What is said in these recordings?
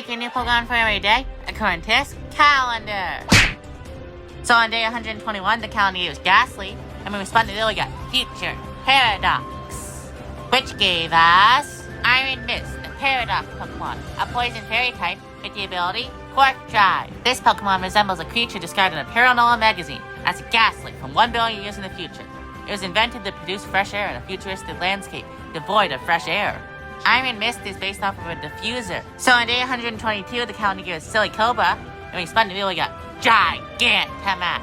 making a new Pokemon for every day, according to this calendar. So on day 121, the calendar year was Ghastly, and we responded to we got Future Paradox, which gave us Iron Mist, the Paradox Pokemon, a poison fairy type with the ability Quark Drive. This Pokemon resembles a creature described in a Paranormal magazine as Ghastly from 1 billion years in the future. It was invented to produce fresh air in a futuristic landscape devoid of fresh air. Iron Mist is based off of a diffuser. So on day 122, the calendar year is Silly Cobra, and we spun the wheel, we got Gigantamax.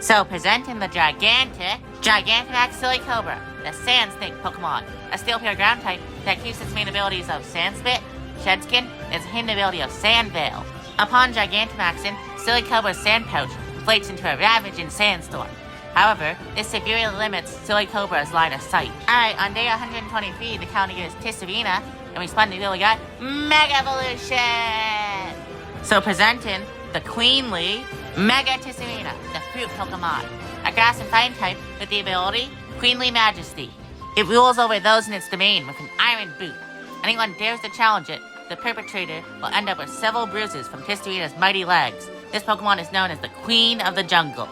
So presenting the Gigantamax Silly Cobra, the Sand Snake Pokemon, a Steel Pure Ground type that keeps its main abilities of Sand Spit, Shed Skin, and its hidden ability of Sand Veil. Upon Gigantamaxing, Silly Cobra's Sand Pouch inflates into a ravaging sandstorm. However, this severely limits Silly Cobra's line of sight. Alright, on day 123, the calendar year is Tisserina, and we spun the wheel, we got Mega Evolution! So presenting the Queenly Mega Tisserina, the Fruit Pokemon, a grass and fire type with the ability Queenly Majesty. It rules over those in its domain with an iron boot. Anyone dares to challenge it, the perpetrator will end up with several bruises from Tisserina's mighty legs. This Pokemon is known as the Queen of the Jungle.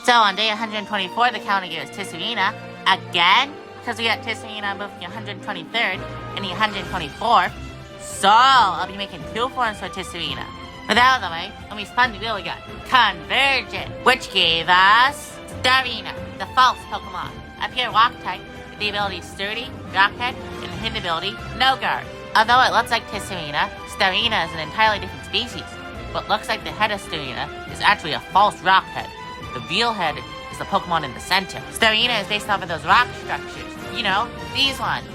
So on day 124, the calendar year is Tisserina again, because we got Tisserina both the 123rd and the 124th. So I'll be making 2 forms for Tisserina. With that out of the way, when we spun the wheel, we got Convergent, which gave us Starina, the False Pokemon, a pure rock type with the ability Sturdy, Rockhead, and the hidden ability No Guard. Although it looks like Tisserina, Starina is an entirely different species. What looks like the head of Starina is actually a false Rockhead. The real head is the Pokemon in the center. Starina is based off of those rock structures. You know, these ones.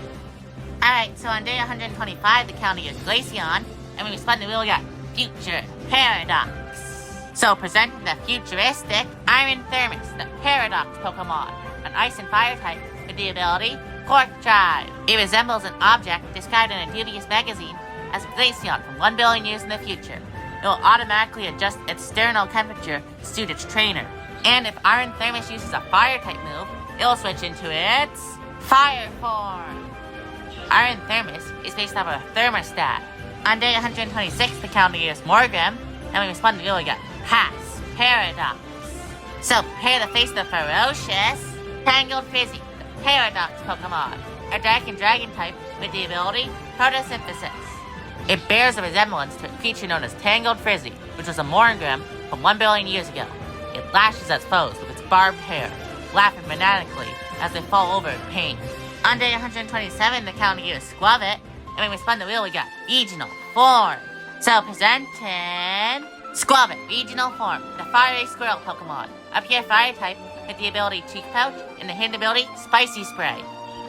Alright, so on day 125, the calendar year is Glaceon, and when we spun the wheel, we got Future Paradox. So presenting the futuristic Iron Thermos, the Paradox Pokemon, an ice and fire type with the ability Quark Drive. It resembles an object described in a dubious magazine as Glaceon from 1 billion years in the future. It will automatically adjust its external temperature to suit its trainer. And if Iron Thermos uses a fire-type move, it will switch into its Fire form. Iron Thermos is based off of a thermostat. On day 126, the calendar year is Morgrem, and when we spun the wheel, we got Pass Paradox. So prepare to face the ferocious Tangled Frizzy, the Paradox Pokemon, a dark and dragon type with the ability Photosynthesis. It bears a resemblance to a creature known as Tangled Frizzy, which was a Morgrem from 1 billion years ago. It lashes at foes with its barbed hair, laughing maniacally as they fall over in pain. On day 127, the calendar year is Squavit, and when we spun the wheel, we got Regional Form. So presenting Squavit Regional Form, the Fiery Squirrel Pokemon, a pure fire type with the ability Cheek Pouch and the hidden ability Spicy Spray.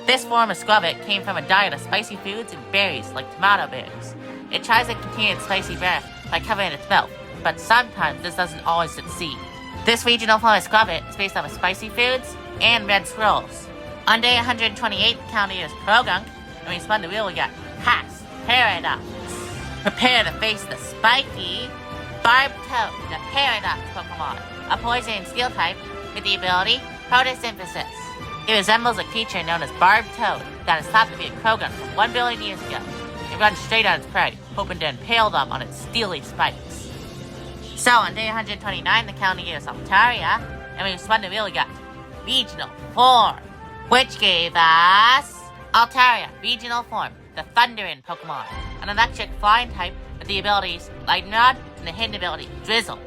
This form of Squavit came from a diet of spicy foods and berries like tomato berries. It tries to contain its spicy breath by covering its mouth, but sometimes this doesn't always succeed. This regional form of Squavit is based off of spicy foods and red squirrels. On day 128, the calendar year is Progunk, and when we spun the wheel, we got Pass Paradox. Prepare to face the spiky Barbed Toad, the Paradox Pokemon, a poison and steel type with the ability Photosynthesis. It resembles a creature known as Barbed Toad that is thought to be a Krogan from 1 billion years ago. It runs straight at its prey, hoping to impale them on its steely spikes. So on day 129, the calendar year is Altaria, and when we spun the wheel, we got Regional Form, which gave us Altaria Regional Form, the Thundering Pokemon, an electric flying type with the abilities Lightning Rod and the hidden ability Drizzle.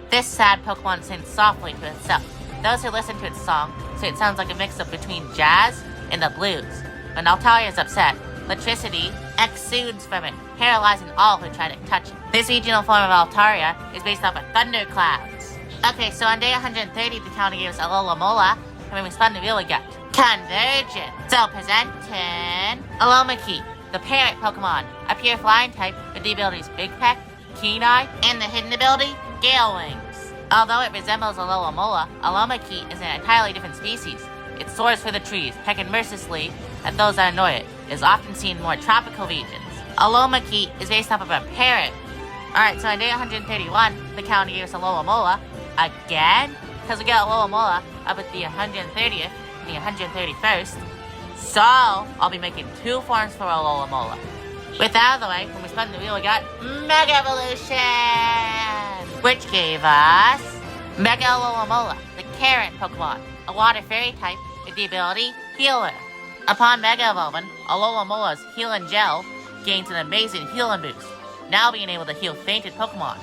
This sad Pokemon sings softly to itself. Those who listen to its song say it sounds like a mix-up between jazz and the blues. When Altaria is upset, electricity exudes from it, paralyzing all who try to touch it. This regional form of Altaria is based off of thunderclouds. Okay, so on day 130, the calendar year is Alomomola, and when we spun the wheel, we got Convergent. So presenting Alomaki, the Parrot Pokemon, a pure flying type with the abilities Big Peck, Keen Eye, and the hidden ability Gale Wings. Although it resembles Alomomola, Alomaki is an entirely different species. It soars through the trees, pecking mercilessly at those that annoy it. It is often seen in more tropical regions. Alomaki is based off of a parrot. Alright, so on day 131, the calendar year is Alomomola. Again? Because we got Alomomola up at the 130th and the 131st. So, I'll be making 2 forms for Alomomola. With that out of the way, when we spun the wheel, we got Mega Evolution, which gave us Mega Alomomola, the Carrot Pokemon, a water fairy type with the ability Healer. Upon Mega Evolving, Alolomola's Healing Gel gains an amazing healing boost, now being able to heal fainted Pokemon.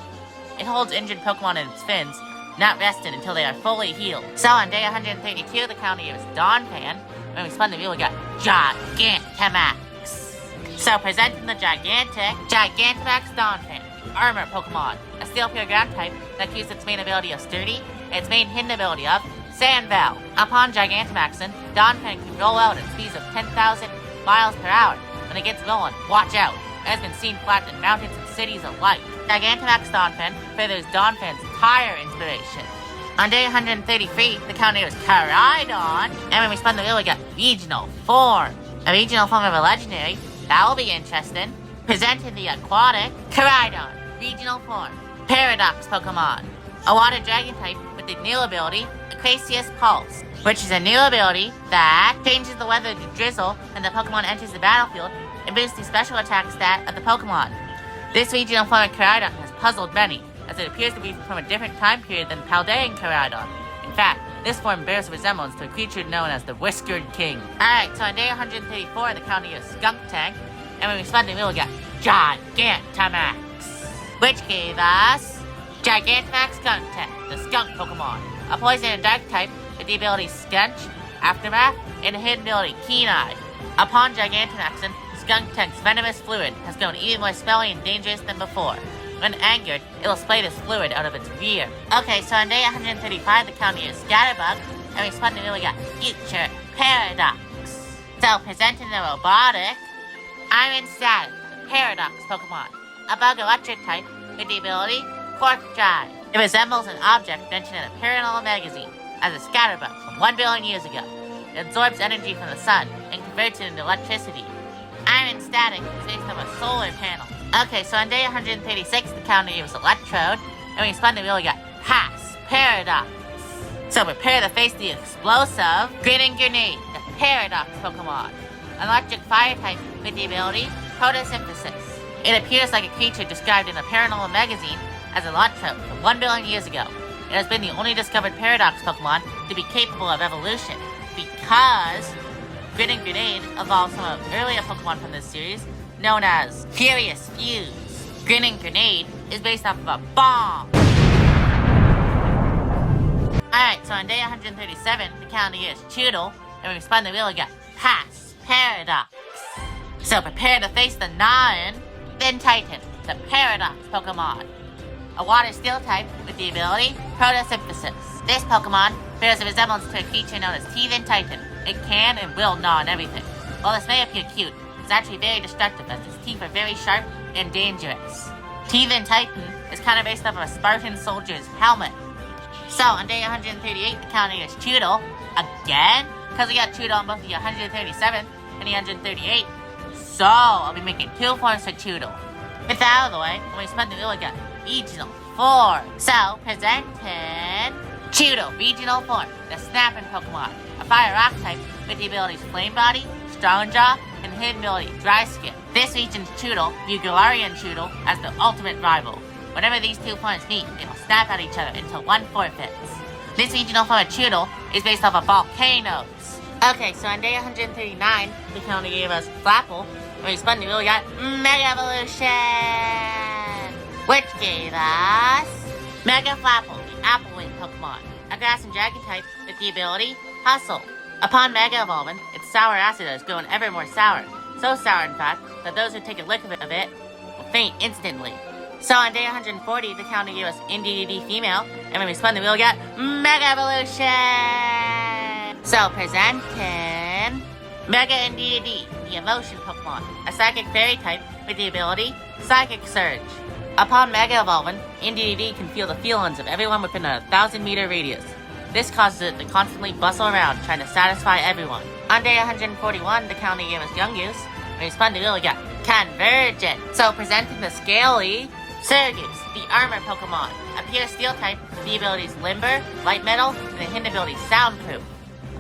It holds injured Pokemon in its fins, not resting until they are fully healed. So on day 132, the county was Donphan. When we spun the wheel, we got Gigantamax. So presenting the Gigantamax Donphan, Armor Pokemon, a Steel Pure Ground type that uses its main ability of Sturdy and its main hidden ability of Sand Veil. Upon Gigantamaxing, Donphan can roll out at speeds of 10,000 miles per hour. When it gets rolling, watch out. It has been seen flattened in mountains and cities alike. Gigantamax Donphan furthers Donphan's tire inspiration. On day 133, the county was Koraidon, and when we spun the wheel, we got Regional Form. A regional form of a legendary, that will be interesting. Presenting the aquatic Koraidon, Regional Form, Paradox Pokemon, a water dragon type with the new ability, Aquasius Pulse, which is a new ability that changes the weather to drizzle when the Pokemon enters the battlefield and boosts the special attack stat of the Pokemon. This regional form of Koraidon has puzzled many, as it appears to be from a different time period than Paldean Koraidon. In fact, this form bears a resemblance to a creature known as the Whiskered King. Alright, so on day 134, the county is Skuntank, and when we spun the wheel, we got Gigantamax, which gave us Gigantamax Skuntank, the skunk Pokemon, a poison and dark type with the ability Skunch, Aftermath, and the hidden ability Keen Eye. Upon Gigantamaxing, Skuntank's venomous fluid has grown even more smelly and dangerous than before. When angered, it'll spray this fluid out of its rear. Okay, so on day 135, the county is Scatterbug, and we spun the wheel, we got Future Paradox. So, presenting the robotic Iron Static, Paradox Pokemon, a bug electric type with the ability Quark Drive. It resembles an object mentioned in a paranormal magazine as a scatterbug from 1 billion years ago. It absorbs energy from the sun and converts it into electricity. Iron Static is based on a solar panel. Okay, so on day 136, the county was Electrode, and when we spun the wheel, we got Pass Paradox. So prepare to face the explosive Grinning Grenade, the Paradox Pokemon, an electric fire type with the ability Photosynthesis. It appears like a creature described in a paranormal magazine as Electrode from 1 billion years ago. It has been the only discovered Paradox Pokemon to be capable of evolution, because Grinning Grenade evolved from an earlier Pokemon from this series known as Furious Fuse. Grinning Grenade is based off of a bomb. Alright, so on day 137, the county is Choodle, and when we spun the wheel, we got Pass Paradox. So prepare to face the Titan, the Paradox Pokemon, a water steel type with the ability Photosynthesis. This Pokemon bears a resemblance to a creature known as Titan. It can and will gnaw on everything. While this may appear cute, it's actually very destructive as its teeth are very sharp and dangerous. Titan is kind of based off of a Spartan soldier's helmet. So on day 138, the county is Choodle again, because we got Choodle on both the 137th and the 138. So I'll be making 2 forms for Choodle. With that out of the way, when we spun the wheel, we got Regional Form. So presenting Choodle Regional Form, the Snapping Pokemon, a fire rock type with the abilities Flame Body, Strong Jaw, and hidden ability Dry Skin. This region's Choodle view Galarian Choodle as the ultimate rival. Whenever these 2 forms meet, they will snap at each other until one forfeits. This regional form of Choodle is based off of volcanoes. Okay, so on day 139, the county gave us Flapple, and we spun the wheel, we got Mega Evolution, which gave us Mega Flapple, the Apple Wing Pokemon, a grass and dragon type with the ability Hustle. Upon Mega Evolving, its sour acid has grown ever more sour. So sour, in fact, that those who take a lick of it will faint instantly. So on day 140, the county gave us Indeedee Female, and when we spun the wheel, we got Mega Evolution! So presenting Mega Indeedee, the Emotion Pokemon, a Psychic Fairy type with the ability Psychic Surge. Upon Mega Evolving, Indeedee can feel the feelings of everyone within a 1,000-meter radius. This causes it to constantly bustle around, trying to satisfy everyone. On day 141, the county gave us Yungoos, and we spun the wheel, we got Convergent. So presenting the Scaly Surgoose, the Armor Pokemon, a pure Steel type with the abilities Limber, Light Metal, and the hidden ability Soundproof.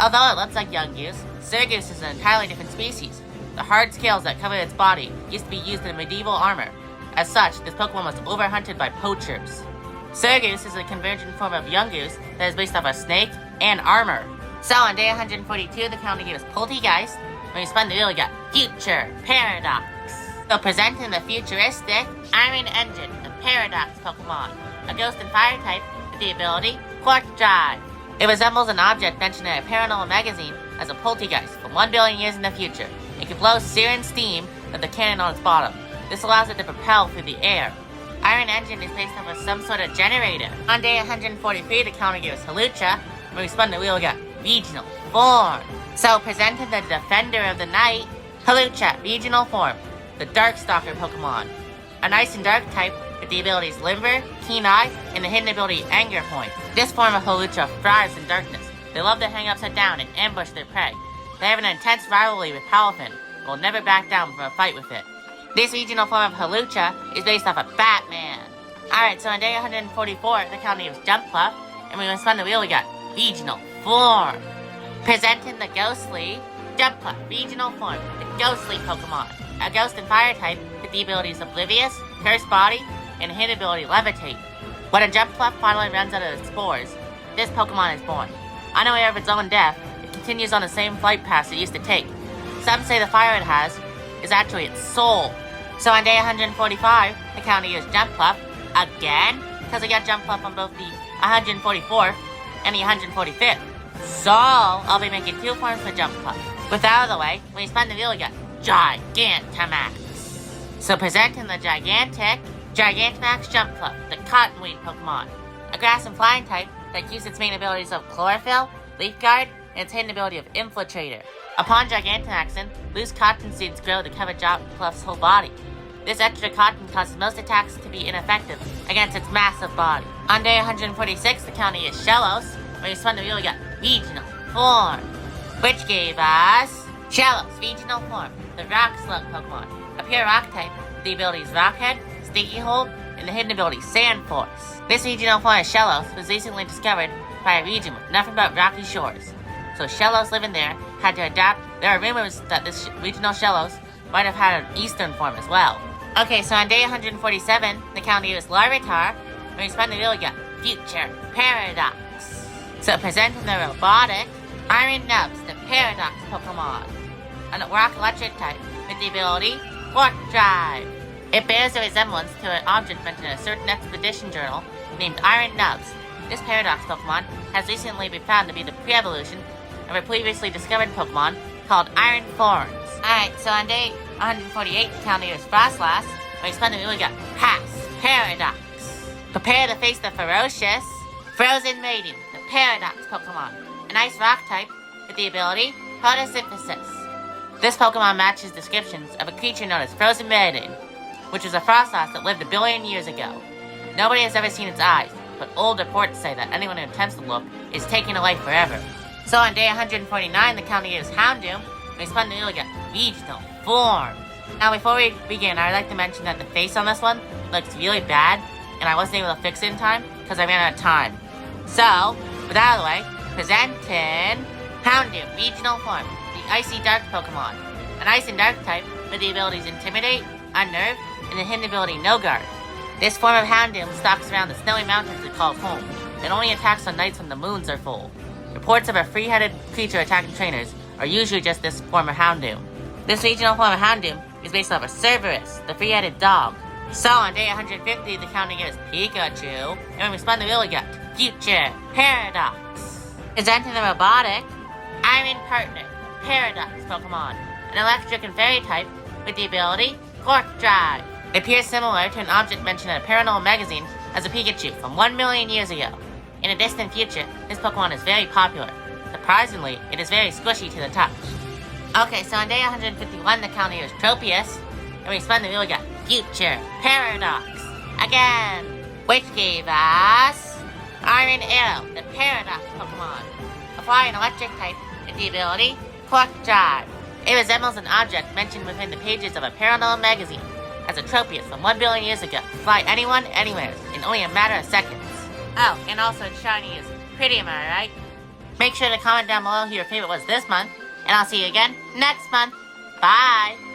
Although it looks like Yungoos, Surgoose is an entirely different species. The hard scales that covered its body used to be used in medieval armor. As such, this Pokemon was overhunted by poachers. Surgoose is a convergent form of Yungoos that is based off a snake and armor. So on day 142, the county gave us Poltegeist. When we spun the wheel, we got Future Paradox. So presenting the futuristic Iron Engine, the Paradox Pokemon, a ghost and fire type with the ability Quark Drive. It resembles an object mentioned in a paranormal magazine as a poltergeist from 1 billion years in the future. It can blow searing steam with the cannon on its bottom. This allows it to propel through the air. Iron Engine is based off of some sort of generator. On day 143, the counter gave us Hawlucha. When we spun the wheel, we got Regional Form. So presenting the Defender of the Night, Hawlucha, Regional Form, the Darkstalker Pokemon. A nice and dark type with the abilities Limber, Keen Eye, and the hidden ability Anger Point. This form of Hawlucha thrives in darkness. They love to hang upside down and ambush their prey. They have an intense rivalry with Palafin, but will never back down from a fight with it. This regional form of Hawlucha is based off of Batman. Alright, so on day 144, the county was Jumpluff, and when we spun the wheel, we got Regional Form. Presenting the Ghostly Jumpluff, Regional Form, the Ghostly Pokemon. A ghost and fire type with the abilities Oblivious, Curse Body, and hidden ability Levitate. When a Jumpluff finally runs out of its spores, this Pokemon is born. Unaware of its own death, it continues on the same flight path it used to take. Some say the fire it has is actually its soul. So on day 145, the county used Jumpluff again, because I got Jumpluff on both the 144th and the 145th. So I'll be making 2 forms for Jumpluff. With that out of the way, when you spun the wheel, you got Gigantamax. So presenting the Gigantamax Jumpluff, the Cottonweed Pokemon. A grass and flying type that uses its main abilities of Chlorophyll, Leaf Guard, and its hidden ability of Infiltrator. Upon Gigantamaxing, loose cotton seeds grow to cover Jumpluff's whole body. This extra cotton causes most attacks to be ineffective against its massive body. On day 146, the county is Shellos. When you spun the wheel, we got Regional Form, which gave us Shellos, Regional Form, the Rock Slug Pokemon. A pure rock type with the abilities Rockhead, Sticky Hold, and the hidden ability Sand Force. This regional form of Shellos was recently discovered by a region with nothing but rocky shores. So Shellos living there had to adapt. There are rumors that this regional Shellos might have had an eastern form as well. Okay, so on day 147, the county was Larvitar. When we spun the wheel, we got Future Paradox. So presenting the robotic Iron Nubs, the Paradox Pokemon. A rock electric type with the ability Quark Drive. It bears a resemblance to an object mentioned in a certain expedition journal named Iron Nubs. This Paradox Pokemon has recently been found to be the pre-evolution of a previously discovered Pokemon called Iron Thorns. Alright, so on day 148, the county was Frostlass. When we spun the wheel, we got Pass Paradox. Prepare to face the ferocious Frozen Maiden, the Paradox Pokemon. A nice rock type with the ability Photosynthesis. This Pokemon matches descriptions of a creature known as Frozen Maiden, which was a Frostlass that lived 1 billion years ago. Nobody has ever seen its eyes, but old reports say that anyone who attempts to look is taken away forever. So on day 149, the county is Houndoom. We spun the wheel, we got Regional Form. Now before we begin, I'd like to mention that the face on this one looks really bad, and I wasn't able to fix it in time because I ran out of time. So, with that out of the way, presenting Houndoom, Regional Form, the Icy Dark Pokemon. An Ice and Dark type with the abilities Intimidate, Unnerve, and the hidden ability No Guard. This form of Houndoom stalks around the snowy mountains it calls home, and only attacks on nights when the moons are full. Reports of a three-headed creature attacking trainers are usually just this form of Houndoom. This regional form of Houndoom is based off of Cerberus, the three-headed dog. So on day 150, the counting is Pikachu, and when we spun the wheel, we got Future Paradox. Presenting the robotic Iron Partner, Paradox Pokemon, an electric and fairy type with the ability Quark Drive. It appears similar to an object mentioned in a paranormal magazine as a Pikachu from 1 million years ago. In a distant future, this Pokemon is very popular. Surprisingly, it is very squishy to the touch. Okay, so on day 151, the counter is Tropius, and we spun the wheel, we got Future Paradox again, which gave us Iron Arrow, the Paradox Pokemon. A flying electric type with the ability Quark Drive. It resembles an object mentioned within the pages of a paranormal magazine as a Tropius from 1 billion years ago. Fly anyone, anywhere, in only a matter of seconds. Oh, and also it's shiny is pretty, am I right? Make sure to comment down below who your favorite was this month, and I'll see you again next month. Bye.